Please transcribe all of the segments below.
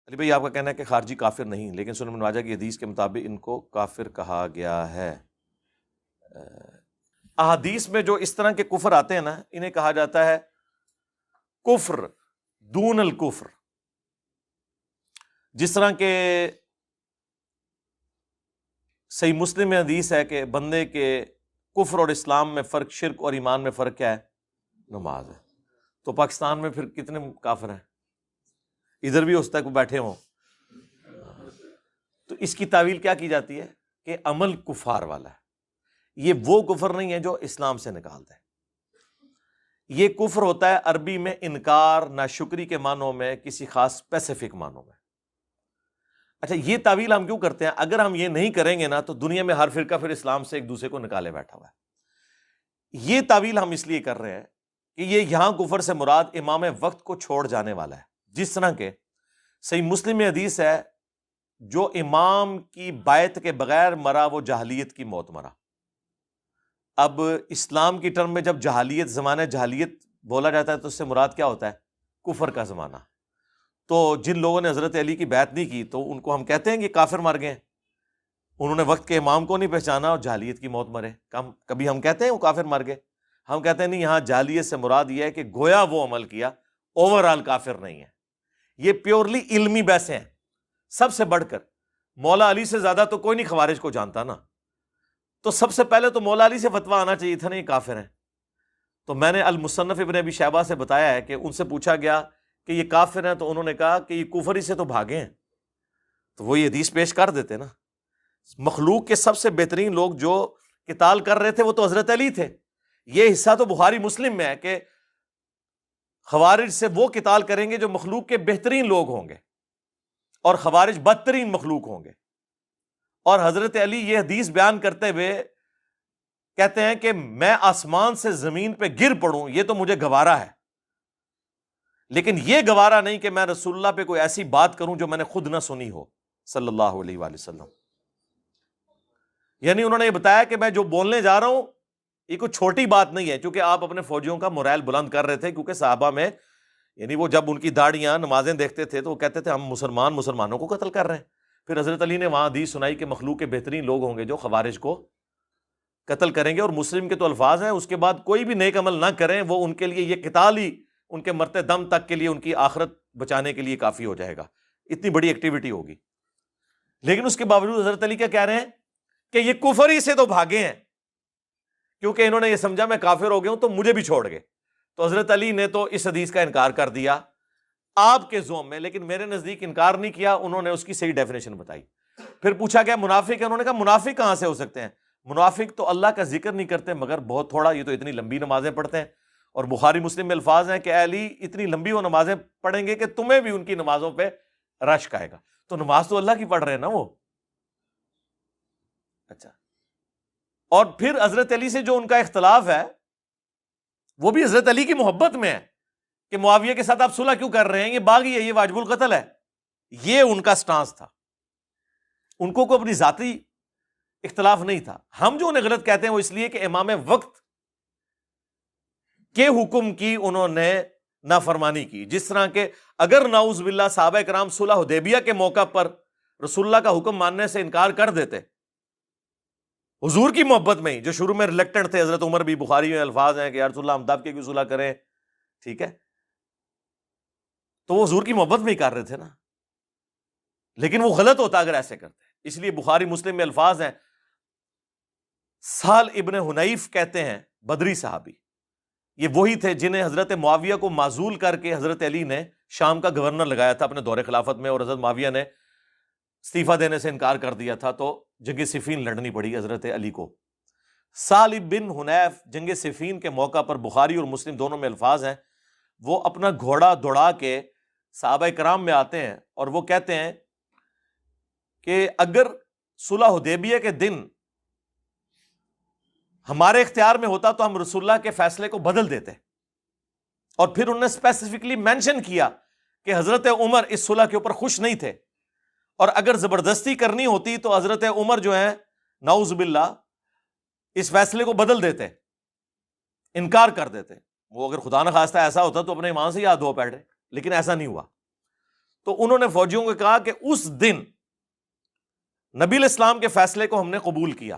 علی بھائی آپ کا کہنا ہے کہ خارجی کافر نہیں، لیکن سنن ابن ماجہ کی حدیث کے مطابق ان کو کافر کہا گیا ہے۔ احادیث میں جو اس طرح کے کفر آتے ہیں نا، انہیں کہا جاتا ہے کفر دون الکفر۔ جس طرح کہ صحیح مسلم میں حدیث ہے کہ بندے کے کفر اور اسلام میں فرق، شرک اور ایمان میں فرق کیا ہے؟ نماز ہے۔ تو پاکستان میں پھر کتنے کافر ہیں؟ ادھر بھی اس تک بیٹھے ہوں۔ تو اس کی تعویل کیا کی جاتی ہے کہ عمل کفار والا ہے، یہ وہ کفر نہیں ہے جو اسلام سے نکالتا ہے۔ یہ کفر ہوتا ہے عربی میں انکار، ناشکری کے معنوں میں، کسی خاص اسپیسیفک معنوں میں۔ اچھا، یہ تعویل ہم کیوں کرتے ہیں؟ اگر ہم یہ نہیں کریں گے نا تو دنیا میں ہر فرقہ پھر اسلام سے ایک دوسرے کو نکالے بیٹھا ہوا ہے۔ یہ تعویل ہم اس لیے کر رہے ہیں کہ یہ یہاں کفر سے مراد امام وقت کو چھوڑ جانے والا ہے۔ جس طرح کے صحیح مسلم میں حدیث ہے جو امام کی بیعت کے بغیر مرا وہ جاہلیت کی موت مرا۔ اب اسلام کی ٹرم میں جب جاہلیت، زمانہ جاہلیت بولا جاتا ہے تو اس سے مراد کیا ہوتا ہے؟ کفر کا زمانہ۔ تو جن لوگوں نے حضرت علی کی بیعت نہیں کی تو ان کو ہم کہتے ہیں کہ کافر مر گئے، انہوں نے وقت کے امام کو نہیں پہچانا اور جاہلیت کی موت مرے۔ کبھی ہم کہتے ہیں وہ کافر مر گئے؟ ہم کہتے ہیں نہیں، یہاں جاہلیت سے مراد یہ ہے کہ گویا وہ عمل کیا، اوور آل کافر نہیں ہے۔ یہ پیورلی علمی بحثیں ہیں۔ سب سے بڑھ کر مولا علی سے زیادہ تو کوئی نہیں خوارج کو جانتا نا، تو سب سے پہلے تو مولا علی سے فتویٰ آنا چاہیے تھا، نہیں کافر ہیں۔ تو میں نے المصنف ابن ابی شیبہ سے بتایا ہے کہ ان سے پوچھا گیا کہ یہ کافر ہیں، تو انہوں نے کہا کہ یہ کفر ہی سے تو بھاگے ہیں، تو وہ یہ حدیث پیش کر دیتے نا۔ مخلوق کے سب سے بہترین لوگ جو قتال کر رہے تھے وہ تو حضرت علی تھے۔ یہ حصہ تو بخاری مسلم میں ہے کہ خوارج سے وہ قتال کریں گے جو مخلوق کے بہترین لوگ ہوں گے، اور خوارج بدترین مخلوق ہوں گے۔ اور حضرت علی یہ حدیث بیان کرتے ہوئے کہتے ہیں کہ میں آسمان سے زمین پہ گر پڑوں یہ تو مجھے گوارا ہے، لیکن یہ گوارا نہیں کہ میں رسول اللہ پہ کوئی ایسی بات کروں جو میں نے خود نہ سنی ہو صلی اللہ علیہ وآلہ وسلم۔ یعنی انہوں نے یہ بتایا کہ میں جو بولنے جا رہا ہوں یہ کوئی چھوٹی بات نہیں ہے، کیونکہ آپ اپنے فوجیوں کا مورائل بلند کر رہے تھے، کیونکہ صحابہ میں یعنی وہ جب ان کی داڑیاں نمازیں دیکھتے تھے تو وہ کہتے تھے ہم مسلمانوں کو قتل کر رہے ہیں۔ پھر حضرت علی نے وہاں حدیث سنائی کہ مخلوق کے بہترین لوگ ہوں گے جو خوارج کو قتل کریں گے، اور مسلم کے تو الفاظ ہیں اس کے بعد کوئی بھی نیک عمل نہ کریں وہ ان کے لیے یہ قتال ہی ان کے مرتے دم تک کے لیے، ان کی آخرت بچانے کے لیے کافی ہو جائے گا، اتنی بڑی ایکٹیویٹی ہوگی۔ لیکن اس کے باوجود حضرت علی کیا کہہ رہے ہیں کہ یہ کفر ہی سے تو بھاگے ہیں، کیونکہ انہوں نے یہ سمجھا میں کافر ہو گیا ہوں تو مجھے بھی چھوڑ گئے۔ تو حضرت علی نے تو اس حدیث کا انکار کر دیا آپ کے ذوم میں، لیکن میرے نزدیک انکار نہیں کیا، انہوں نے اس کی صحیح ڈیفینیشن بتائی۔ پھر پوچھا گیا منافق ہے، انہوں نے کہا منافق کہاں سے ہو سکتے ہیں؟ منافق تو اللہ کا ذکر نہیں کرتے مگر بہت تھوڑا، یہ تو اتنی لمبی نمازیں پڑھتے ہیں۔ اور بخاری مسلم میں الفاظ ہیں کہ اے علی اتنی لمبی وہ نمازیں پڑھیں گے کہ تمہیں بھی ان کی نمازوں پہ رشک آئے گا۔ تو نماز تو اللہ کی پڑھ رہے ہیں نا وہ۔ اچھا، اور پھر حضرت علی سے جو ان کا اختلاف ہے وہ بھی حضرت علی کی محبت میں ہے کہ معاویہ کے ساتھ آپ صلح کیوں کر رہے ہیں، یہ باغی ہے، یہ واجب القتل ہے۔ یہ ان کا سٹانس تھا، ان کو کوئی اپنی ذاتی اختلاف نہیں تھا۔ ہم جو انہیں غلط کہتے ہیں وہ اس لیے کہ امام وقت کے حکم کی انہوں نے نافرمانی کی۔ جس طرح کہ اگر نعوذ باللہ صحابہ کرام صلح حدیبیہ کے موقع پر رسول اللہ کا حکم ماننے سے انکار کر دیتے حضور کی محبت میں ہی، جو شروع میں ریلیکٹنٹ تھے، حضرت عمر بھی، بخاری میں الفاظ ہیں کہ یا رسول اللہ ہم دب کے کیوں صلح کریں، ٹھیک ہے، تو وہ حضور کی محبت میں ہی کر رہے تھے نا، لیکن وہ غلط ہوتا اگر ایسے کرتے۔ اس لیے بخاری مسلم میں الفاظ ہیں، سہل ابن حنیف کہتے ہیں بدری صحابی، یہ وہی تھے جنہیں حضرت معاویہ کو معزول کر کے حضرت علی نے شام کا گورنر لگایا تھا اپنے دور خلافت میں، اور حضرت معاویہ نے استعفیٰ دینے سے انکار کر دیا تھا، تو جنگ صفین لڑنی پڑی حضرت علی کو۔ سہل بن حنیف جنگ صفین کے موقع پر بخاری اور مسلم دونوں میں الفاظ ہیں، وہ اپنا گھوڑا دوڑا کے صحابہ کرام میں آتے ہیں اور وہ کہتے ہیں کہ اگر صلح حدیبیہ کے دن ہمارے اختیار میں ہوتا تو ہم رسول اللہ کے فیصلے کو بدل دیتے۔ اور پھر انہوں نے اسپیسیفکلی مینشن کیا کہ حضرت عمر اس صلح کے اوپر خوش نہیں تھے، اور اگر زبردستی کرنی ہوتی تو حضرت عمر جو ہیں نعوذ باللہ اس فیصلے کو بدل دیتے، انکار کر دیتے۔ وہ اگر خدا نخواستہ ایسا ہوتا تو اپنے ایمان سے یاد ہو بیٹھے، لیکن ایسا نہیں ہوا۔ تو انہوں نے فوجیوں کو کہا کہ اس دن نبی علیہ السلام کے فیصلے کو ہم نے قبول کیا،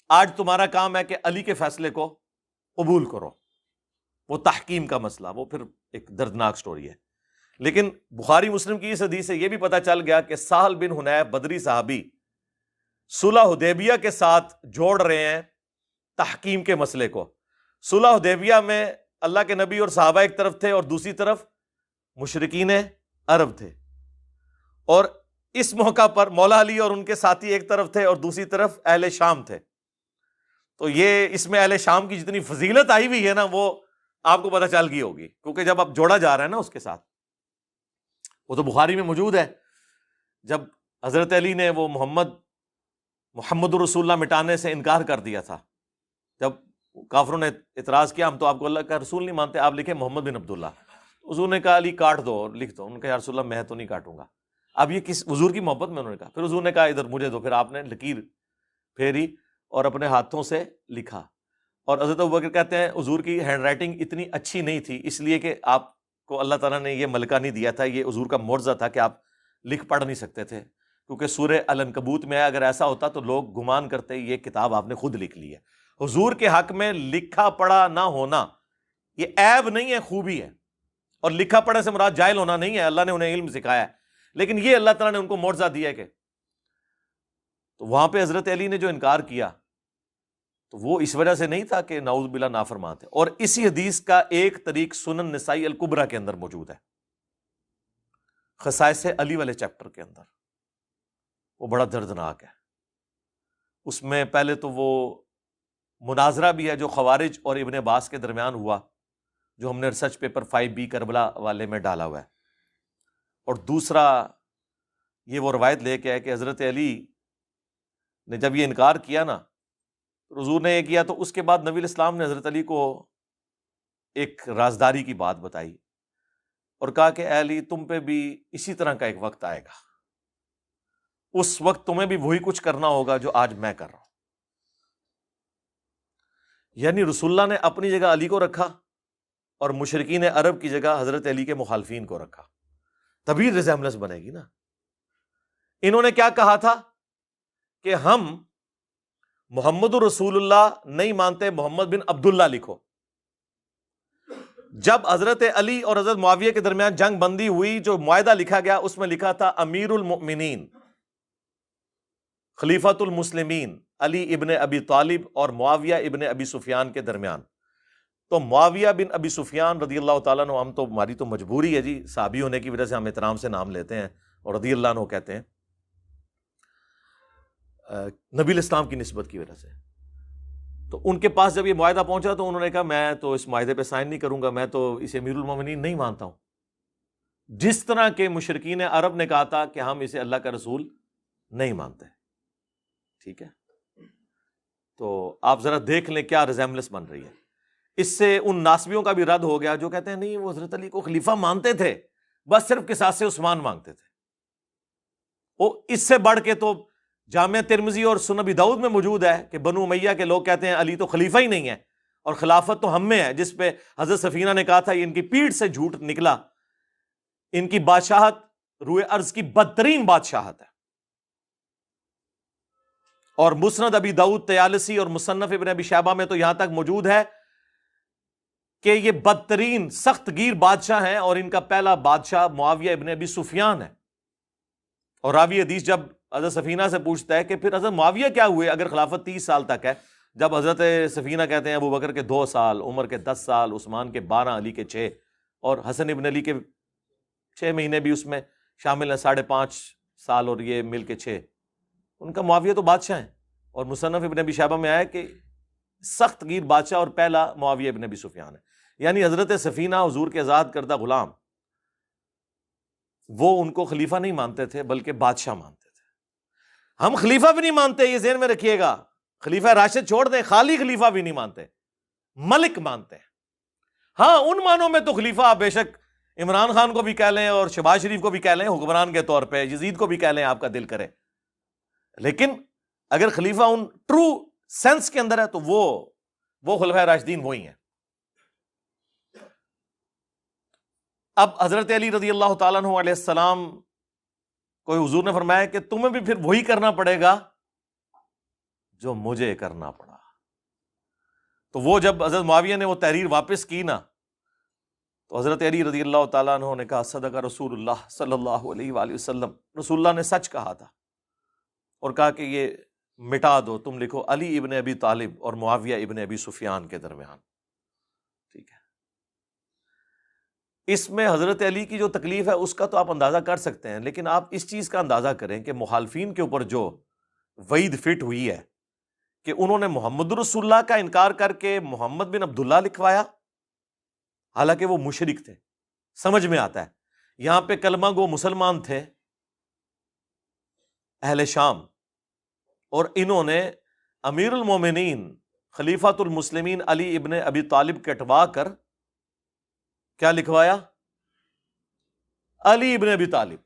آج تمہارا کام ہے کہ علی کے فیصلے کو قبول کرو۔ وہ تحکیم کا مسئلہ، وہ پھر ایک دردناک سٹوری ہے۔ لیکن بخاری مسلم کی اس حدیث سے یہ بھی پتہ چل گیا کہ سہل بن حنیف بدری صحابی صلح حدیبیہ کے ساتھ جوڑ رہے ہیں تحکیم کے مسئلے کو۔ صلح حدیبیہ میں اللہ کے نبی اور صحابہ ایک طرف تھے اور دوسری طرف مشرکین عرب تھے، اور اس موقع پر مولا علی اور ان کے ساتھی ایک طرف تھے اور دوسری طرف اہل شام تھے۔ تو یہ اس میں اہل شام کی جتنی فضیلت آئی ہوئی ہے نا، وہ آپ کو پتہ چل گئی ہوگی، کیونکہ جب اب جوڑا جا رہا ہے نا اس کے ساتھ، وہ تو بخاری میں موجود ہے، جب حضرت علی نے وہ محمد رسول اللہ مٹانے سے انکار کر دیا تھا، جب کافروں نے اعتراض کیا ہم تو آپ کو اللہ کا رسول نہیں مانتے، آپ لکھیں محمد بن عبداللہ۔ حضور نے کہا علی کاٹ دو اور لکھ دو، انہوں نے کہا یا رسول اللہ میں تو نہیں کاٹوں گا۔ اب یہ کس حضور کی محبت میں انہوں نے کہا، پھر حضور نے کہا ادھر مجھے دو، پھر آپ نے لکیر پھیری اور اپنے ہاتھوں سے لکھا۔ اور حضرت ابوبکر کہتے ہیں حضور کی ہینڈ رائٹنگ اتنی اچھی نہیں تھی، اس لیے کہ آپ کو اللہ تعالیٰ نے یہ ملکہ نہیں دیا تھا، یہ حضور کا معجزہ تھا کہ آپ لکھ پڑھ نہیں سکتے تھے، کیونکہ سورہ العنکبوت میں اگر ایسا ہوتا تو لوگ گمان کرتے یہ کتاب آپ نے خود لکھ لی ہے۔ حضور کے حق میں لکھا پڑھا نہ ہونا یہ عیب نہیں ہے، خوبی ہے، اور لکھا پڑھے سے مراد جاہل ہونا نہیں ہے، اللہ نے انہیں علم سکھایا ہے، لیکن یہ اللہ تعالیٰ نے ان کو معجزہ دیا ہے کہ تو وہاں پہ حضرت علی نے جو انکار کیا تو وہ اس وجہ سے نہیں تھا کہ نعوذ باللہ نافرمان تھے۔ اور اسی حدیث کا ایک طریق سنن نسائی الکبریٰ کے اندر موجود ہے، خصائص علی والے چیپٹر کے اندر، وہ بڑا دردناک ہے۔ اس میں پہلے تو وہ مناظرہ بھی ہے جو خوارج اور ابن عباس کے درمیان ہوا، جو ہم نے ریسرچ پیپر 5B کربلا والے میں ڈالا ہوا ہے، اور دوسرا یہ وہ روایت لے کے ہے کہ حضرت علی نے جب یہ انکار کیا نا، حضور نے یہ کیا تو اس کے بعد نبی علیہ السلام نے حضرت علی کو ایک رازداری کی بات بتائی اور کہا کہ اے علی تم پہ بھی اسی طرح کا ایک وقت آئے گا، اس وقت تمہیں بھی وہی کچھ کرنا ہوگا جو آج میں کر رہا ہوں۔ یعنی رسول اللہ نے اپنی جگہ علی کو رکھا اور مشرکین عرب کی جگہ حضرت علی کے مخالفین کو رکھا، تبھی ریزیمبلنس بنے گی نا۔ انہوں نے کیا کہا تھا کہ ہم محمد رسول اللہ نہیں مانتے، محمد بن عبداللہ لکھو۔ جب حضرت علی اور حضرت معاویہ کے درمیان جنگ بندی ہوئی، جو معاہدہ لکھا گیا اس میں لکھا تھا امیر المؤمنین خلیفۃ المسلمین علی ابن ابی طالب اور معاویہ ابن ابی سفیان کے درمیان۔ تو معاویہ بن ابی سفیان رضی اللہ تعالیٰ عنہ، ہم تو ہماری تو مجبوری ہے جی، صحابی ہونے کی وجہ سے ہم احترام سے نام لیتے ہیں اور رضی اللہ عنہ کہتے ہیں، نبی علیہ السلام کی نسبت کی وجہ سے۔ تو ان کے پاس جب یہ معاہدہ پہنچا تو انہوں نے کہا میں تو اس معاہدے پہ سائن نہیں کروں گا، میں تو اسے امیر المومنین نہیں مانتا ہوں، جس طرح کے مشرکین عرب نے کہا تھا کہ ہم اسے اللہ کا رسول نہیں مانتے۔ ٹھیک ہے، تو آپ ذرا دیکھ لیں کیا ریزیمبلنس بن رہی ہے۔ اس سے ان ناسبیوں کا بھی رد ہو گیا جو کہتے ہیں نہیں وہ حضرت علی کو خلیفہ مانتے تھے، بس صرف قصاص عثمان مانگتے تھے۔ وہ اس سے بڑھ کے تو جامعہ ترمذی اور سنن ابی داؤد میں موجود ہے کہ بنو امیہ کے لوگ کہتے ہیں علی تو خلیفہ ہی نہیں ہے اور خلافت تو ہم میں ہے، جس پہ حضرت سفینہ نے کہا تھا یہ ان کی پیٹھ سے جھوٹ نکلا، ان کی بادشاہت روئے ارض کی بدترین بادشاہت ہے۔ اور مسند ابی داؤد طیالسی اور مصنف ابن ابی شیبہ میں تو یہاں تک موجود ہے کہ یہ بدترین سخت گیر بادشاہ ہیں، اور ان کا پہلا بادشاہ معاویہ ابن ابی سفیان ہے۔ اور راوی حدیث جب حضرت سفینہ سے پوچھتا ہے کہ پھر حضرت معاویہ کیا ہوئے اگر خلافت 30 سال تک ہے، جب حضرت سفینہ کہتے ہیں ابو بکر کے 2 سال، عمر کے 10 سال، عثمان کے 12، علی کے 6، اور حسن ابن علی کے 6 مہینے بھی اس میں شامل ہیں، 5.5 سال اور یہ مل کے 6۔ ان کا معاویہ تو بادشاہ ہیں، اور مصنف ابن ابی شیبہ میں آیا کہ سخت گیر بادشاہ اور پہلا معاویہ ابن ابی سفیان ہے۔ یعنی حضرت سفینہ حضور کے آزاد کردہ غلام، وہ ان کو خلیفہ نہیں مانتے تھے بلکہ بادشاہ مانتے تھے۔ ہم خلیفہ بھی نہیں مانتے، یہ ذہن میں رکھیے گا، خلیفہ راشد چھوڑ دیں، خالی خلیفہ بھی نہیں مانتے، ملک مانتے ہیں۔ ہاں ان معنوں میں تو خلیفہ آپ بے شک عمران خان کو بھی کہہ لیں اور شہباز شریف کو بھی کہہ لیں حکمران کے طور پہ، یزید کو بھی کہہ لیں آپ کا دل کرے، لیکن اگر خلیفہ ان ٹرو سینس کے اندر ہے تو وہ خلفائے راشدین وہی ہیں۔ اب حضرت علی رضی اللہ تعالیٰ عنہ علیہ السلام کو حضور نے فرمایا کہ تمہیں بھی پھر وہی کرنا پڑے گا جو مجھے کرنا پڑا. تو وہ جب حضرت معاویہ نے وہ تحریر واپس کی نا تو حضرت علی رضی اللہ تعالیٰ عنہ نے کہا صدق رسول اللہ صلی اللہ علیہ وآلہ وسلم، رسول اللہ نے سچ کہا تھا. اور کہا کہ یہ مٹا دو، تم لکھو علی ابن ابی طالب اور معاویہ ابن ابی سفیان کے درمیان. ٹھیک ہے، اس میں حضرت علی کی جو تکلیف ہے اس کا تو آپ اندازہ کر سکتے ہیں، لیکن آپ اس چیز کا اندازہ کریں کہ مخالفین کے اوپر جو وعید فٹ ہوئی ہے کہ انہوں نے محمد رسول اللہ کا انکار کر کے محمد بن عبداللہ لکھوایا، حالانکہ وہ مشرک تھے. سمجھ میں آتا ہے، یہاں پہ کلمہ گو مسلمان تھے اہل شام، اور انہوں نے امیر المومنین خلیفۃ المسلمین علی ابن ابی طالب کٹوا کر کیا لکھوایا؟ علی ابن ابی طالب.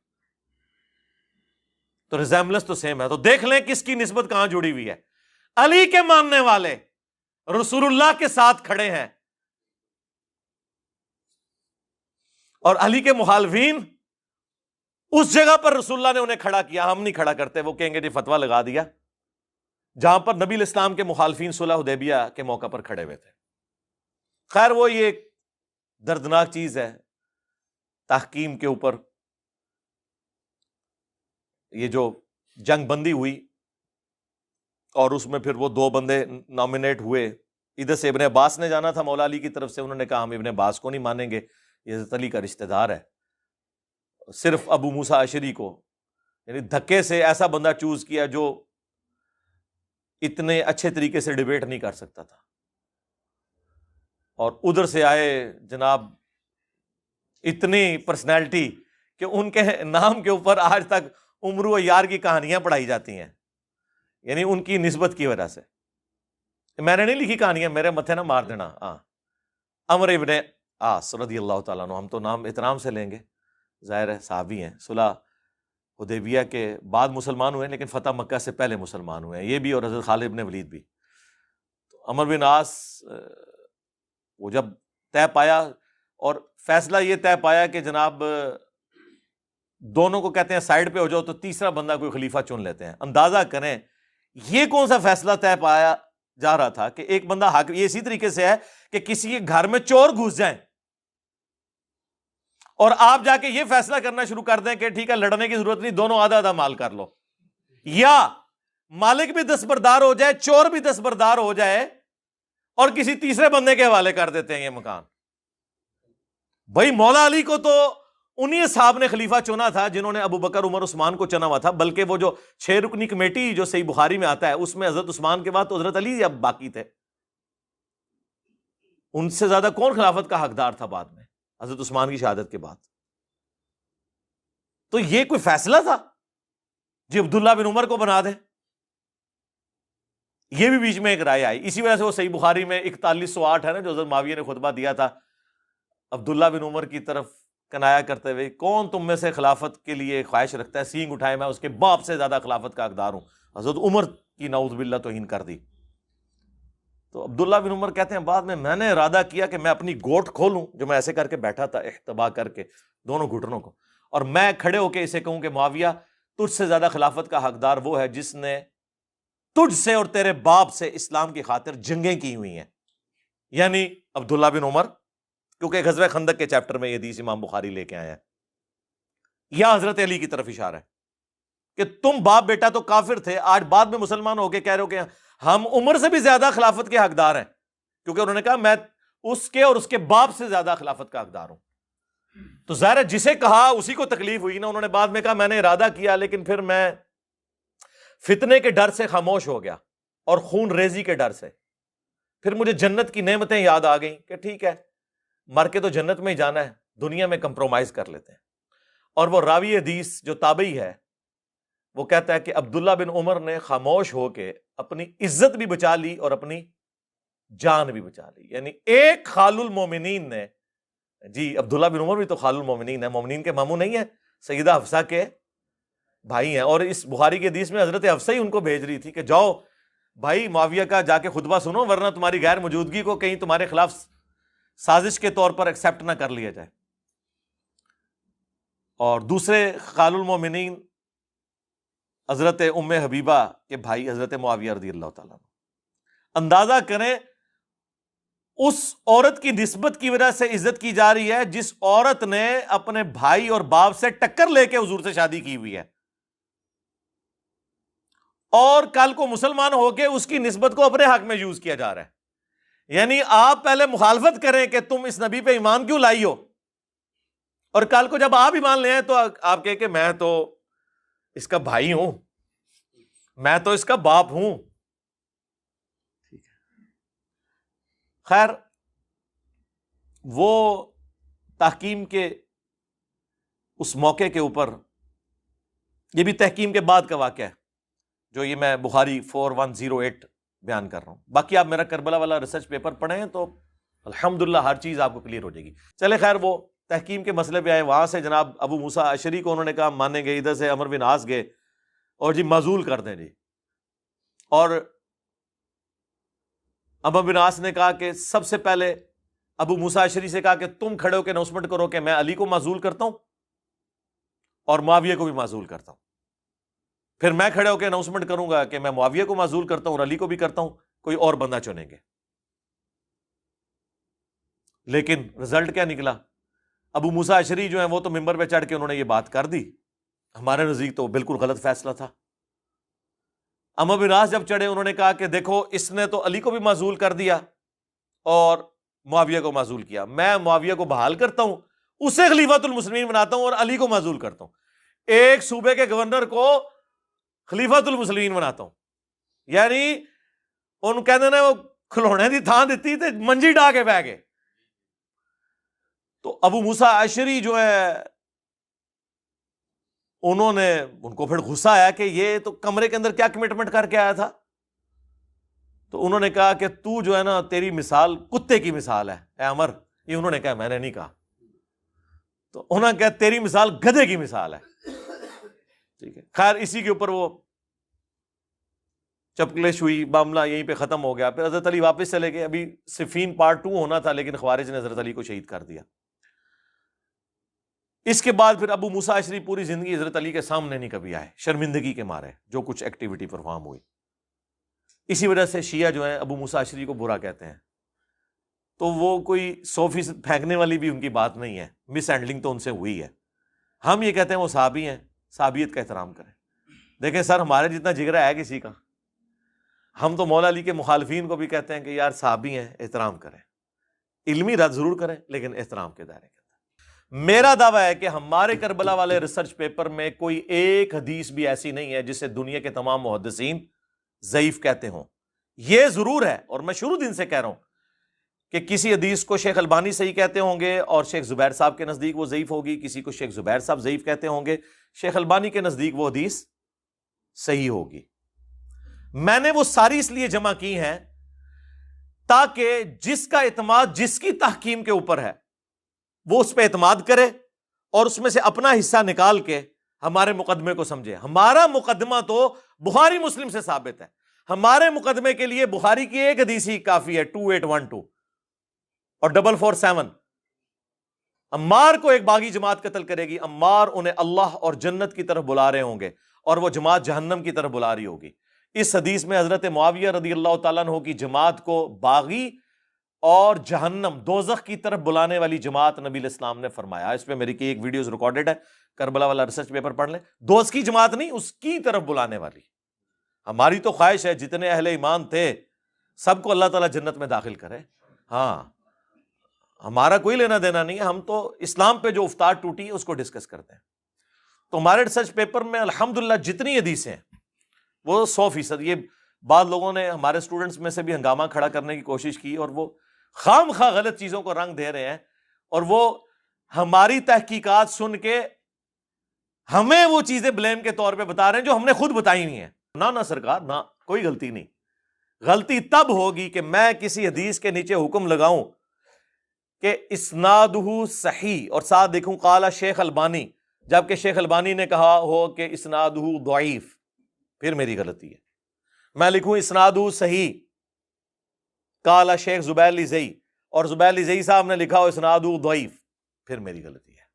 تو ریزیمبلنس تو سیم ہے. تو دیکھ لیں کس کی نسبت کہاں جڑی ہوئی ہے. علی کے ماننے والے رسول اللہ کے ساتھ کھڑے ہیں اور علی کے مخالفین اس جگہ پر رسول اللہ نے انہیں کھڑا کیا. ہم نہیں کھڑا کرتے، وہ کہیں گے جی فتویٰ لگا دیا، جہاں پر نبی الاسلام کے مخالفین صلح حدیبیہ کے موقع پر کھڑے ہوئے تھے. خیر وہ یہ ایک دردناک چیز ہے تحکیم کے اوپر. یہ جو جنگ بندی ہوئی اور اس میں پھر وہ 2 بندے نامینیٹ ہوئے. ادھر سے ابن عباس نے جانا تھا مولا علی کی طرف سے، انہوں نے کہا ہم ابن عباس کو نہیں مانیں گے، یہ حضرت علی کا رشتہ دار ہے. صرف ابو موسیٰ اشعری کو یعنی دھکے سے ایسا بندہ چوز کیا جو اتنے اچھے طریقے سے ڈیبیٹ نہیں کر سکتا تھا. اور ادھر سے آئے جناب اتنی پرسنالٹی کہ ان کے نام کے اوپر آج تک عمرو و یار کی کہانیاں پڑھائی جاتی ہیں، یعنی ان کی نسبت کی وجہ سے. میں نے نہیں لکھی کہانیاں، میرے متھے نہ مار دینا. عمرو ابن عاص رضی اللہ تعالیٰ عنہ، ہم تو نام احترام سے لیں گے، ظاہر ہے صحابی ہیں، صلح حدیبیہ کے بعد مسلمان ہوئے لیکن فتح مکہ سے پہلے مسلمان ہوئے ہیں، یہ بھی اور حضرت خالد بن ولید بھی. تو عمرو بن عاص وہ جب طے پایا اور فیصلہ یہ طے پایا کہ جناب دونوں کو کہتے ہیں سائڈ پہ ہو جاؤ، تو تیسرا بندہ کوئی خلیفہ چن لیتے ہیں. اندازہ کریں یہ کون سا فیصلہ طے پایا جا رہا تھا کہ ایک بندہ حاکم. یہ اسی طریقے سے ہے کہ کسی کے گھر میں چور گھس جائیں اور آپ جا کے یہ فیصلہ کرنا شروع کر دیں کہ ٹھیک ہے لڑنے کی ضرورت نہیں، دونوں آدھا آدھا مال کر لو، یا مالک بھی دستبردار ہو جائے، چور بھی دستبردار ہو جائے اور کسی تیسرے بندے کے حوالے کر دیتے ہیں یہ مکان. بھائی مولا علی کو تو انہی صاحب نے خلیفہ چنا تھا جنہوں نے ابو بکر عمر عثمان کو چنا ہوا تھا، بلکہ وہ جو 6 رکنی کمیٹی جو صحیح بخاری میں آتا ہے اس میں حضرت عثمان کے بعد تو حضرت علی اب باقی تھے. ان سے زیادہ کون خلافت کا حقدار تھا بعد میں حضرت عثمان کی شہادت کے بعد؟ تو یہ کوئی فیصلہ تھا جی عبداللہ بن عمر کو بنا دیں؟ یہ بھی بیچ میں ایک رائے آئی. اسی وجہ سے وہ صحیح بخاری میں 4108 ہے نا جو حضرت معاویہ نے خطبہ دیا تھا عبداللہ بن عمر کی طرف کنایا کرتے ہوئے، کون تم میں سے خلافت کے لیے خواہش رکھتا ہے، سینگ اٹھائے، میں اس کے باپ سے زیادہ خلافت کا حقدار ہوں. حضرت عمر کی نعوذ باللہ توہین کر دی. تو عبداللہ بن عمر کہتے ہیں بعد میں نے ارادہ کیا کہ میں اپنی گوٹ کھولوں، جو میں ایسے کر کے بیٹھا تھا احتبا کر کے دونوں گھٹنوں کو، اور میں کھڑے ہو کے اسے کہوں کہ معاویہ تجھ سے زیادہ خلافت کا حقدار وہ ہے جس نے تجھ سے اور تیرے باپ سے اسلام کی خاطر جنگیں کی ہوئی ہیں، یعنی عبداللہ بن عمر، کیونکہ غزوہ خندق کے چیپٹر میں یہ حدیث امام بخاری لے کے آیا ہے. یا حضرت علی کی طرف اشارہ ہے کہ تم باپ بیٹا تو کافر تھے، آج بعد میں مسلمان ہو کے کہہ رہے ہو کہ ہم عمر سے بھی زیادہ خلافت کے حقدار ہیں، کیونکہ انہوں نے کہا میں اس کے اور اس کے باپ سے زیادہ خلافت کا حقدار ہوں. تو ظاہر ہے جسے کہا اسی کو تکلیف ہوئی نا. انہوں نے بعد میں کہا میں نے ارادہ کیا لیکن پھر میں فتنے کے ڈر سے خاموش ہو گیا اور خون ریزی کے ڈر سے. پھر مجھے جنت کی نعمتیں یاد آ گئیں کہ ٹھیک ہے مر کے تو جنت میں ہی جانا ہے، دنیا میں کمپرومائز کر لیتے ہیں. اور وہ راوی حدیث جو تابعی ہے وہ کہتا ہے کہ عبداللہ بن عمر نے خاموش ہو کے اپنی عزت بھی بچا لی اور اپنی جان بھی بچا لی. یعنی ایک خال المومنین نے، جی عبداللہ بن عمر بھی تو خال المومنین ہے، مومنین کے ماموں نہیں ہے، سیدہ حفصہ کے بھائی ہیں. اور اس بخاری کے حدیث میں حضرت حفصہ ہی ان کو بھیج رہی تھی کہ جاؤ بھائی معاویہ کا جا کے خطبہ سنو، ورنہ تمہاری غیر موجودگی کو کہیں تمہارے خلاف سازش کے طور پر ایکسیپٹ نہ کر لیا جائے. اور دوسرے خال المومنین حضرت ام حبیبہ کے بھائی حضرت معاویہ رضی اللہ تعالیٰ عنہ. اندازہ کریں اس عورت کی نسبت کی وجہ سے عزت کی جا رہی ہے جس عورت نے اپنے بھائی اور باپ سے ٹکر لے کے حضور سے شادی کی ہوئی ہے، اور کل کو مسلمان ہو کے اس کی نسبت کو اپنے حق میں یوز کیا جا رہا ہے. یعنی آپ پہلے مخالفت کریں کہ تم اس نبی پہ ایمان کیوں لائی ہو، اور کل کو جب آپ ایمان لے آئیں تو آپ کہیں کہ میں تو اس کا بھائی ہوں، میں تو اس کا باپ ہوں. خیر، وہ تحکیم کے اس موقع کے اوپر، یہ بھی تحکیم کے بعد کا واقعہ ہے جو یہ میں بخاری 4108 بیان کر رہا ہوں. باقی آپ میرا کربلا والا ریسرچ پیپر پڑھیں تو الحمدللہ ہر چیز آپ کو کلیئر ہو جائے گی. چلے خیر، وہ تحکیم کے مسئلے پہ آئے. وہاں سے جناب ابو موسیٰ اشعری کو انہوں نے کہا مانیں گے، ادھر سے عمرو بن عاص گئے اور جی معزول کر دیں جی. اور عمرو بن عاص نے کہا کہ سب سے پہلے ابو موسیٰ اشعری سے کہا کہ تم کھڑے ہو کے اناؤنسمنٹ کرو کہ میں علی کو معزول کرتا ہوں اور معاویہ کو بھی معزول کرتا ہوں. پھر میں کھڑے ہو کے اناؤنسمنٹ کروں گا کہ میں معاویہ کو معزول کرتا ہوں اور علی کو بھی کرتا ہوں، کوئی اور بندہ چنیں گے. لیکن رزلٹ کیا نکلا؟ ابو موسیٰ اشعری جو ہیں وہ تو ممبر پہ چڑھ کے انہوں نے یہ بات کر دی. ہمارے نزدیک تو بالکل غلط فیصلہ تھا. عمرو بن عاص جب چڑھے انہوں نے کہا کہ دیکھو اس نے تو علی کو بھی معزول کر دیا اور معاویہ کو معزول کیا، میں معاویہ کو بحال کرتا ہوں، اسے خلیفۃ المسلمین بناتا ہوں اور علی کو معزول کرتا ہوں. ایک صوبے کے گورنر کو خلیفۃ المسلمین بناتا ہوں. یعنی ان کہتے ہیں وہ کھلونے دی تھان دیتی تے منجی ڈا کے بہ گئے. تو ابو موسیٰ اشعری جو ہے انہوں نے، ان کو پھر غصہ آیا کہ یہ تو کمرے کے اندر کیا کمٹمنٹ کر کے آیا تھا. تو انہوں نے کہا کہ تو جو ہے نا تیری مثال کتے کی مثال ہے اے عمر. یہ انہوں نے کہا، میں نے نہیں کہا. تو انہوں نے کہا تیری مثال گدھے کی مثال ہے. ٹھیک ہے، خیر اسی کے اوپر وہ چپکلش ہوئی، معاملہ یہیں پہ ختم ہو گیا. پھر حضرت علی واپس چلے گئے. ابھی صفین پارٹ 2 ہونا تھا لیکن خوارج نے حضرت علی کو شہید کر دیا. اس کے بعد پھر ابو موسیٰ اشعری پوری زندگی حضرت علی کے سامنے نہیں کبھی آئے، شرمندگی کے مارے جو کچھ ایکٹیویٹی پرفارم ہوئی. اسی وجہ سے شیعہ جو ہیں ابو موسیٰ اشعری کو برا کہتے ہیں. تو وہ کوئی 100% پھینکنے والی بھی ان کی بات نہیں ہے، مس ہینڈلنگ تو ان سے ہوئی ہے. ہم یہ کہتے ہیں وہ صحابی ہیں، صحابیت کا احترام کریں. دیکھیں سر، ہمارے جتنا جگرا ہے کسی کا؟ ہم تو مولا علی کے مخالفین کو بھی کہتے ہیں کہ یار صحابی ہیں، احترام کریں. علمی رد ضرور کریں لیکن احترام کے دائرے کے اندر. میرا دعویٰ ہے کہ ہمارے کربلا والے ریسرچ پیپر میں کوئی ایک حدیث بھی ایسی نہیں ہے جسے دنیا کے تمام محدثین ضعیف کہتے ہوں. یہ ضرور ہے، اور میں شروع دن سے کہہ رہا ہوں کہ کسی حدیث کو شیخ البانی صحیح کہتے ہوں گے اور شیخ زبیر صاحب کے نزدیک وہ ضعیف ہوگی. کسی کو شیخ زبیر صاحب ضعیف کہتے ہوں گے، شیخ البانی کے نزدیک وہ حدیث صحیح ہوگی. میں نے وہ ساری اس لیے جمع کی ہیں تاکہ جس کا اعتماد جس کی تحکیم کے اوپر ہے وہ اس پہ اعتماد کرے اور اس میں سے اپنا حصہ نکال کے ہمارے مقدمے کو سمجھے. ہمارا مقدمہ تو بخاری مسلم سے ثابت ہے. ہمارے مقدمے کے لیے بخاری کی ایک حدیث ہی کافی ہے، 2812 اور 447. عمار کو ایک باغی جماعت قتل کرے گی، عمار انہیں اللہ اور جنت کی طرف بلا رہے ہوں گے اور وہ جماعت جہنم کی طرف بلا رہی ہوگی. اس حدیث میں حضرت معاویہ رضی اللہ تعالیٰ عنہ کی جماعت کو باغی اور جہنم دوزخ کی طرف بلانے والی جماعت نبی الاسلام نے فرمایا. اس پہ میری کی ایک ویڈیوز ریکارڈڈ ہے، کربلا والا ریسرچ پیپر پڑھ لیں. دوست کی جماعت نہیں، اس کی طرف بلانے والی. ہماری تو خواہش ہے جتنے اہل ایمان تھے سب کو اللہ تعالیٰ جنت میں داخل کرے. ہاں، ہمارا کوئی لینا دینا نہیں ہے، ہم تو اسلام پہ جو افطار ٹوٹی ہے اس کو ڈسکس کرتے ہیں. تو ہمارے ریسرچ پیپر میں الحمدللہ جتنی حدیثیں ہیں وہ 100%. یہ بعض لوگوں نے ہمارے اسٹوڈنٹس میں سے بھی ہنگامہ کھڑا کرنے کی کوشش کی اور وہ خام خواہ غلط چیزوں کو رنگ دے رہے ہیں اور وہ ہماری تحقیقات سن کے ہمیں وہ چیزیں بلیم کے طور پہ بتا رہے ہیں جو ہم نے خود بتائی نہیں ہیں. نہ سرکار، نہ، کوئی غلطی نہیں. غلطی تب ہوگی کہ میں کسی حدیث کے نیچے حکم لگاؤں کہ اسنادہ صحیح اور ساتھ دیکھوں قال شیخ البانی، جبکہ شیخ البانی نے کہا ہو کہ اسنادہ ضعیف، پھر میری غلطی ہے. میں لکھوں اسنادہ صحیح قال شیخ زبیر لزئی اور زبیر لزئی صاحب نے لکھا ہو اسنادہ ضعیف، پھر میری غلطی ہے.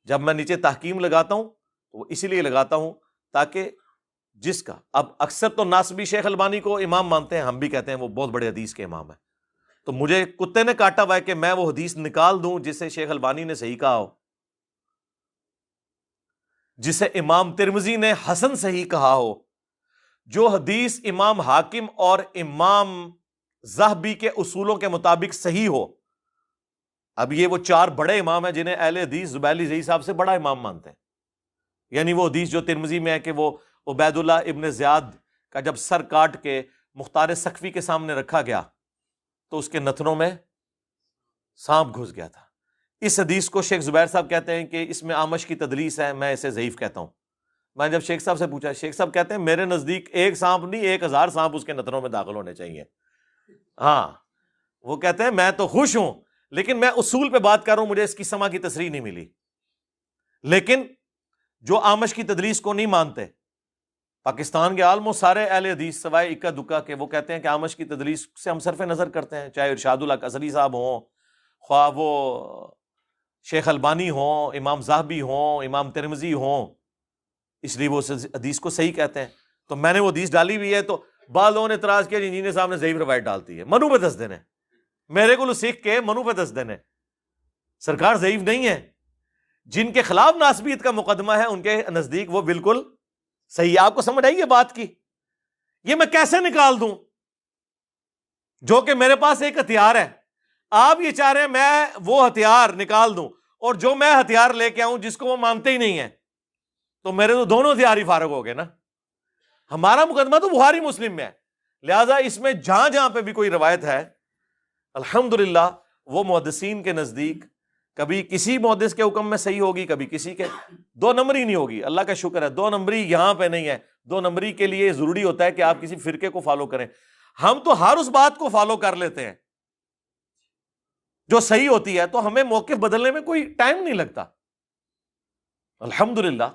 جب میں نیچے تحکیم لگاتا ہوں تو وہ اسی لیے لگاتا ہوں تاکہ جس کا اب اکثر تو ناصبی شیخ البانی کو امام مانتے ہیں، ہم بھی کہتے ہیں وہ بہت بڑے حدیث کے امام ہیں، تو مجھے کتے نے کاٹا ہوا ہے کہ میں وہ حدیث نکال دوں جسے شیخ البانی نے صحیح کہا ہو، جسے امام ترمذی نے حسن صحیح کہا ہو، جو حدیث امام حاکم اور امام ذہبی کے اصولوں کے مطابق صحیح ہو۔ اب یہ وہ چار بڑے امام ہیں جنہیں اہل حدیث زبیلی زئی صاحب سے بڑا امام مانتے ہیں، یعنی وہ حدیث جو ترمذی میں ہے کہ وہ عبید اللہ ابن زیاد کا جب سر کاٹ کے مختار سقفی کے سامنے رکھا گیا تو اس کے نتنوں میں سانپ گھس گیا تھا۔ اس حدیث کو شیخ زبیر صاحب کہتے ہیں کہ اس میں آمش کی تدلیس ہے، میں اسے ضعیف کہتا ہوں۔ میں جب شیخ صاحب سے پوچھا، شیخ صاحب کہتے ہیں میرے نزدیک ایک سانپ نہیں 1000 سانپ اس کے نتنوں میں داخل ہونے چاہیے۔ ہاں وہ کہتے ہیں میں تو خوش ہوں، لیکن میں اصول پہ بات کر رہا ہوں، مجھے اس کی سما کی تصریح نہیں ملی۔ لیکن جو آمش کی تدلیس کو نہیں مانتے، پاکستان کے عالم و سارے اہل حدیث سوائے اکا دکا کے، وہ کہتے ہیں کہ آمش کی تدلیس سے ہم صرف نظر کرتے ہیں، چاہے ارشاد اللہ قصری صاحب ہوں، خواہ وہ شیخ البانی ہوں، امام ذہبی ہوں، امام ترمذی ہوں، اس لیے وہ حدیث کو صحیح کہتے ہیں۔ تو میں نے وہ حدیث ڈالی ہوئی ہے، تو بعض لوگوں نے اعتراض کیا انجینئر صاحب نے ضعیف روایت ڈالتی ہے، منو پہ دس دینے، میرے کو سیکھ کے منو پہ دس دینے، سرکار ضعیف نہیں ہے، جن کے خلاف ناسبیت کا مقدمہ ہے ان کے نزدیک وہ بالکل صحیح۔ آپ کو سمجھ آئی یہ بات کی؟ یہ میں کیسے نکال دوں جو کہ میرے پاس ایک ہتھیار ہے؟ آپ یہ چاہ رہے ہیں میں وہ ہتھیار نکال دوں، اور جو میں ہتھیار لے کے آؤں جس کو وہ مانتے ہی نہیں ہیں، تو میرے تو دونوں ہتھیار ہی فارغ ہو گئے نا۔ ہمارا مقدمہ تو بخاری مسلم میں ہے، لہذا اس میں جہاں جہاں پہ بھی کوئی روایت ہے الحمدللہ وہ محدثین کے نزدیک کبھی کسی محدث کے حکم میں صحیح ہوگی، کبھی کسی کے، دو نمبری نہیں ہوگی۔ اللہ کا شکر ہے دو نمبری یہاں پہ نہیں ہے۔ دو نمبری کے لیے ضروری ہوتا ہے کہ آپ کسی فرقے کو فالو کریں، ہم تو ہر اس بات کو فالو کر لیتے ہیں جو صحیح ہوتی ہے، تو ہمیں موقف بدلنے میں کوئی ٹائم نہیں لگتا الحمدللہ۔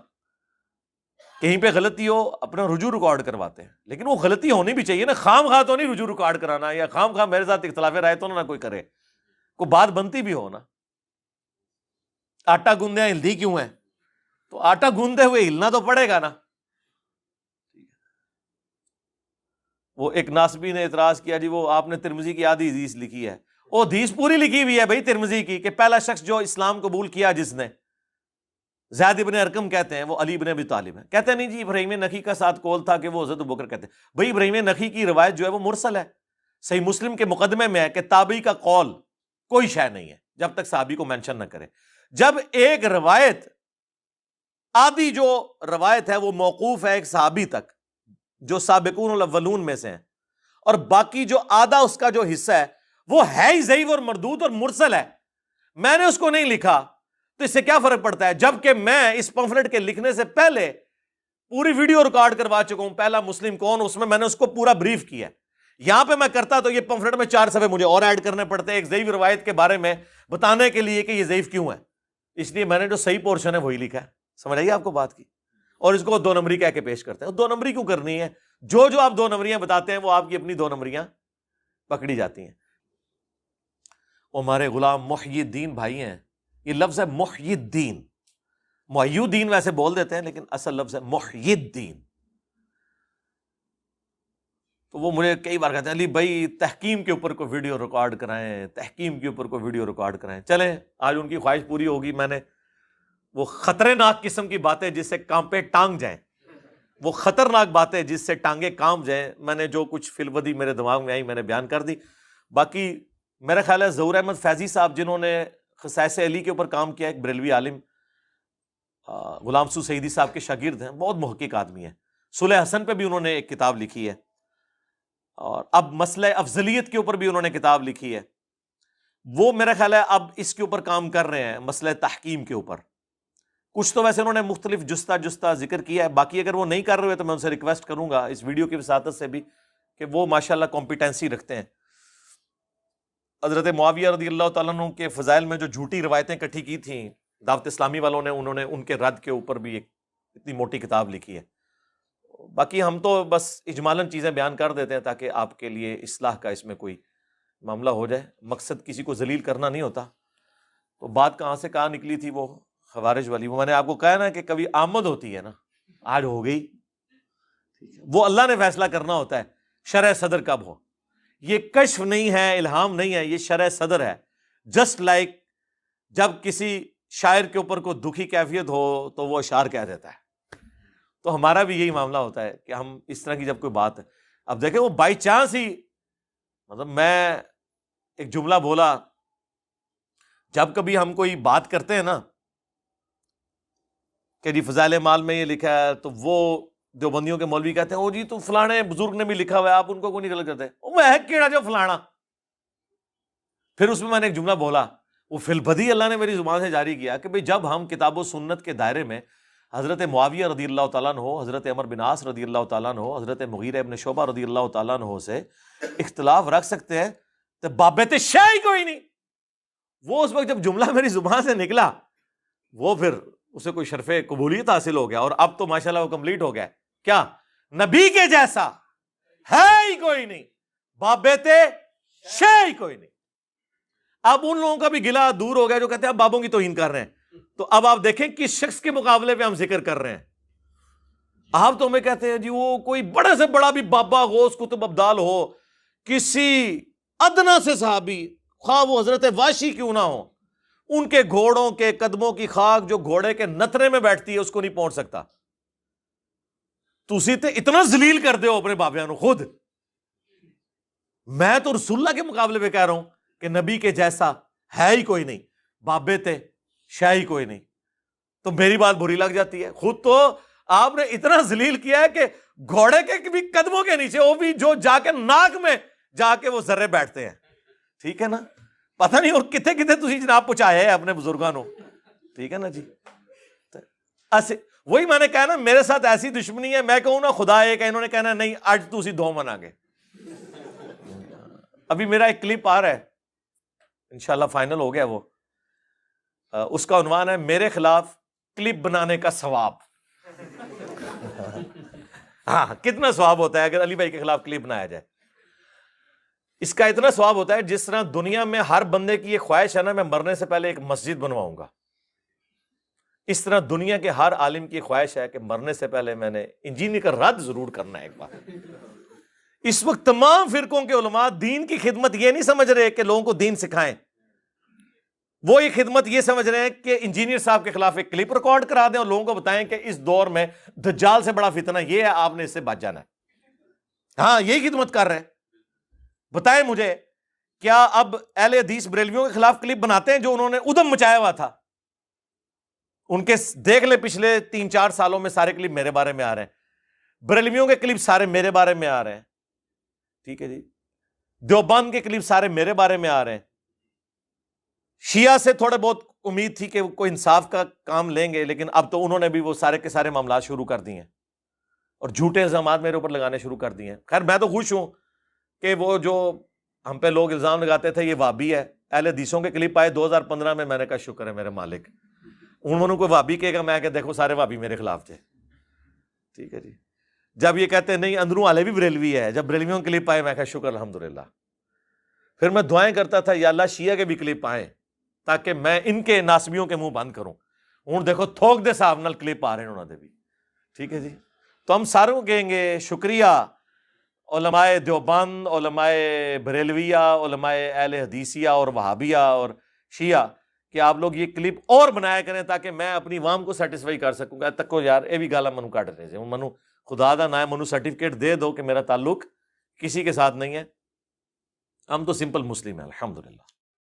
کہیں پہ غلطی ہو اپنا رجوع ریکارڈ کرواتے ہیں، لیکن وہ غلطی ہونی بھی چاہیے نا، خام خواہ تو نہیں رجوع ریکارڈ کرانا، یا خام خواہ میرے ساتھ اختلاف رائے تو نہ کوئی کرے، کوئی بات بنتی بھی ہو نا۔ آٹا گوندے ہلدی کیوں ہے؟ تو آٹا گوندے ہوئے ہلنا تو پڑے گا نا۔ وہ ایک ناسبی نے اعتراض کیا، جی وہ آپ نے ترمذی کی آدھی حدیث لکھی ہے، وہ حدیث پوری لکھی ہوئی ہے بھائی ترمذی کی، کہ پہلا شخص جو اسلام قبول کیا جس نے، زید ابن ارقم کہتے ہیں وہ علی ابن ابی طالب ہے، کہتے ہیں نہیں جی ابراہیم نخعی کا ساتھ قول تھا کہ وہ حضرت ابوبکر کہتے ہیں۔ بھائی ابراہیم نخعی کی روایت جو ہے وہ مرسل ہے، صحیح مسلم کے مقدمے میں ہے کہ تابعی کا قول کوئی شے نہیں ہے جب تک صحابی کو مینشن نہ کرے۔ جب ایک روایت آدھی جو روایت ہے وہ موقوف ہے ایک صحابی تک جو سابقون الاولون میں سے ہیں، اور باقی جو آدھا اس کا جو حصہ ہے وہ ہے ہی ضعیف اور مردود اور مرسل ہے، میں نے اس کو نہیں لکھا، تو اس سے کیا فرق پڑتا ہے؟ جبکہ میں اس پمفلٹ کے لکھنے سے پہلے پوری ویڈیو ریکارڈ کروا چکا ہوں، پہلا مسلم کون، اس میں نے اس کو پورا بریف کیا ہے۔ یہاں پہ میں کرتا تو یہ پمفلٹ میں 4 صفحے مجھے اور ایڈ کرنے پڑتے ایک ضعیف روایت کے بارے میں بتانے کے لیے کہ یہ ضعیف کیوں ہے، اس لیے میں نے جو صحیح پورشن ہے وہی لکھا ہے۔ سمجھ آئیے آپ کو بات کی؟ اور اس کو 2 نمبری کہہ کے پیش کرتے ہیں۔ 2 نمبری کیوں کرنی ہے؟ جو آپ 2 نمبریاں بتاتے ہیں وہ آپ کی اپنی 2 نمبریاں پکڑی جاتی ہیں۔ ہمارے غلام محی الدین بھائی ہیں، یہ لفظ ہے محی الدین، محی الدین ویسے بول دیتے ہیں لیکن اصل لفظ ہے محی الدین۔ تو وہ مجھے کئی بار کہتے ہیں علی بھائی تحکیم کے اوپر کوئی ویڈیو ریکارڈ کرائیں، تحکیم کے اوپر کوئی ویڈیو ریکارڈ کرائیں۔ چلیں آج ان کی خواہش پوری ہوگی۔ میں نے وہ خطرناک قسم کی باتیں جس سے کانپے ٹانگ جائیں، وہ خطرناک باتیں جس سے ٹانگیں کانپ جائیں، میں نے جو کچھ فی الودی میرے دماغ میں آئی میں نے بیان کر دی۔ باقی میرا خیال ہے ظہور احمد فیضی صاحب جنہوں نے خصائص علی کے اوپر کام کیا، ایک بریلوی عالم، غلام سو سعیدی صاحب کے شاگرد ہیں، بہت محقق آدمی ہیں۔ صلح حسن پہ بھی انہوں نے ایک کتاب لکھی ہے، اور اب مسئلہ افضلیت کے اوپر بھی انہوں نے کتاب لکھی ہے۔ وہ میرا خیال ہے اب اس کے اوپر کام کر رہے ہیں، مسئلہ تحکیم کے اوپر۔ کچھ تو ویسے انہوں نے مختلف جستہ ذکر کیا ہے، باقی اگر وہ نہیں کر رہے تو میں ان سے ریکویسٹ کروں گا اس ویڈیو کی وساطت سے بھی کہ وہ ماشاءاللہ کمپیٹنسی رکھتے ہیں۔ حضرت معاویہ رضی اللہ تعالیٰ عنہ کے فضائل میں جو جھوٹی روایتیں اکٹھی کی تھیں دعوت اسلامی والوں نے، انہوں نے ان کے رد کے اوپر بھی ایک اتنی موٹی کتاب لکھی ہے۔ باقی ہم تو بس اجمالاً چیزیں بیان کر دیتے ہیں تاکہ آپ کے لیے اصلاح کا اس میں کوئی معاملہ ہو جائے، مقصد کسی کو ذلیل کرنا نہیں ہوتا۔ تو بات کہاں سے کہاں نکلی تھی وہ خوارج والی، وہ میں نے آپ کو کہا نا کہ کبھی آمد ہوتی ہے نا، آج ہو گئی، وہ اللہ نے فیصلہ کرنا ہوتا ہے شرح صدر کب ہو. یہ کشف نہیں ہے، الہام نہیں ہے، یہ شرح صدر ہے. جسٹ لائک جب کسی شاعر کے اوپر کوئی دکھی کیفیت ہو تو وہ اشعار کہہ دیتا ہے، تو ہمارا بھی یہی معاملہ ہوتا ہے کہ ہم اس طرح کی جب کوئی بات ہے، اب دیکھیں وہ بائی چانس ہی، مطلب میں ایک جملہ بولا، جب کبھی ہم کوئی بات کرتے ہیں نا کہ جی فضائل مال میں یہ لکھا ہے، تو وہ دیوبندیوں کے مولوی کہتے ہیں او جی تو فلانے بزرگ نے بھی لکھا ہوا ہے، آپ ان کو کوئی نہیں غلط کرتے، وہ ہے کیڑا جو فلانا. پھر اس میں نے ایک جملہ بولا، وہ فی البدی اللہ نے میری زبان سے جاری کیا کہ بھئی جب ہم کتاب و سنت کے دائرے میں حضرت معاویہ رضی اللہ تعالیٰ عنہ، حضرت عمر بن عاص رضی اللہ تعالیٰ عنہ، حضرت مغیرہ ابن شعبہ رضی اللہ تعالیٰ عنہ سے اختلاف رکھ سکتے ہیں تو بابت شیء ہی کوئی نہیں. وہ اس وقت جب جملہ میری زبان سے نکلا، وہ پھر اسے کوئی شرف قبولیت حاصل ہو گیا، اور اب تو ماشاءاللہ وہ کمپلیٹ ہو گیا. کیا؟ نبی کے جیسا ہے ہی کوئی نہیں، بابت شیء ہی کوئی نہیں. اب ان لوگوں کا بھی گلا دور ہو گیا جو کہتے ہیں اب بابوں کی توہین کر رہے ہیں. تو اب آپ دیکھیں کس شخص کے مقابلے پہ ہم ذکر کر رہے ہیں. آپ تو ہمیں کہتے ہیں جی وہ کوئی بڑے سے بڑا بھی بابا غوث قطب ابدال ہو، کسی ادنا سے صحابی، خواہ وہ حضرت واشی کیوں نہ ہو، ان کے گھوڑوں کے قدموں کی خاک جو گھوڑے کے نترے میں بیٹھتی ہے اس کو نہیں پہنچ سکتا. تسی تے اتنا ذلیل کر دے ہو اپنے بابیاں نو خود. میں تو رسول اللہ کے مقابلے پہ کہہ رہا ہوں کہ نبی کے جیسا ہے ہی کوئی نہیں، بابے تے شیء ہی کوئی نہیں. تو میری بات بری لگ جاتی ہے. خود تو آپ نے اتنا ذلیل کیا ہے کہ گھوڑے کے بھی قدموں کے نیچے، وہ بھی جو جا کے ناک میں جا کے وہ ذرے بیٹھتے ہیں. ٹھیک ہے نا؟ پتہ نہیں اور کتنے کتنے تسی جناب پہنچائے ہیں اپنے بزرگاں نو. ٹھیک ہے نا جی؟ وہی میں نے کہا نا، میرے ساتھ ایسی دشمنی ہے، میں کہوں نا خدا ایک ہے، انہوں نے کہنا نہیں آج تسی دو منا گے. ابھی میرا ایک کلپ آ رہا ہے، انشاءاللہ فائنل ہو گیا وہ، اس کا عنوان ہے میرے خلاف کلپ بنانے کا ثواب. ہاں کتنا ثواب ہوتا ہے اگر علی بھائی کے خلاف کلپ بنایا جائے. اس کا اتنا ثواب ہوتا ہے جس طرح دنیا میں ہر بندے کی یہ خواہش ہے نا میں مرنے سے پہلے ایک مسجد بنواؤں گا، اس طرح دنیا کے ہر عالم کی خواہش ہے کہ مرنے سے پہلے میں نے انجینئر کا رد ضرور کرنا ہے ایک بار. اس وقت تمام فرقوں کے علماء دین کی خدمت یہ نہیں سمجھ رہے کہ لوگوں کو دین سکھائیں، وہ یہ خدمت یہ سمجھ رہے ہیں کہ انجینئر صاحب کے خلاف ایک کلپ ریکارڈ کرا دیں اور لوگوں کو بتائیں کہ اس دور میں دجال سے بڑا فتنہ یہ ہے، آپ نے اس سے بچ جانا ہے. ہاں یہی خدمت کر رہے ہیں. بتائیں مجھے کیا اب اہل حدیث بریلویوں کے خلاف کلپ بناتے ہیں جو انہوں نے ادھم مچایا ہوا تھا؟ ان کے دیکھ لے پچھلے 3-4 سالوں میں سارے کلپ میرے بارے میں آ رہے ہیں، بریلویوں کے کلپ سارے میرے بارے میں آ رہے ہیں. ٹھیک ہے جی؟ دیوبند کے کلپ سارے میرے بارے میں آ رہے ہیں. شیعہ سے تھوڑے بہت امید تھی کہ وہ کوئی انصاف کا کام لیں گے، لیکن اب تو انہوں نے بھی وہ سارے کے سارے معاملات شروع کر دیے ہیں اور جھوٹے الزامات میرے اوپر لگانے شروع کر دیے ہیں. خیر میں تو خوش ہوں کہ وہ جو ہم پہ لوگ الزام لگاتے تھے یہ وہابی ہے، اہل حدیثوں کے کلپ آئے 2015 میں نے کہا شکر ہے میرے مالک، انہوں نے کوئی وہابی کہے گا میں کہ دیکھو سارے وہابی میرے خلاف تھے. ٹھیک ہے جی؟ جب یہ کہتے ہیں نہیں اندروں والے بھی بریلوی ہے، جب بریلویوں کے کلپ آئے میں کہا شکر الحمدللہ. پھر میں دعائیں کرتا تھا یا اللہ شیعہ کے بھی کلپ آئیں تاکہ میں ان کے ناسبیوں کے منہ بند کروں. ہوں دیکھو تھوک دے صاحب نال کلپ آ رہے ہیں انہوں نے بھی. ٹھیک ہے جی؟ تو ہم ساروں کو کہیں گے شکریہ علماء دیوبند، علماء بریلویہ، علماء اہل حدیثیہ اور وہابیہ اور شیعہ کہ آپ لوگ یہ کلپ اور بنایا کریں تاکہ میں اپنی عوام کو سیٹسفائی کر سکوں گا. تک کو یار یہ بھی گالا منو کٹ رہے ہیں، منو خدا دا نہ ہے، منو سرٹیفکیٹ دے دو کہ میرا تعلق کسی کے ساتھ نہیں ہے. ہم تو سمپل مسلم ہیں الحمدللہ.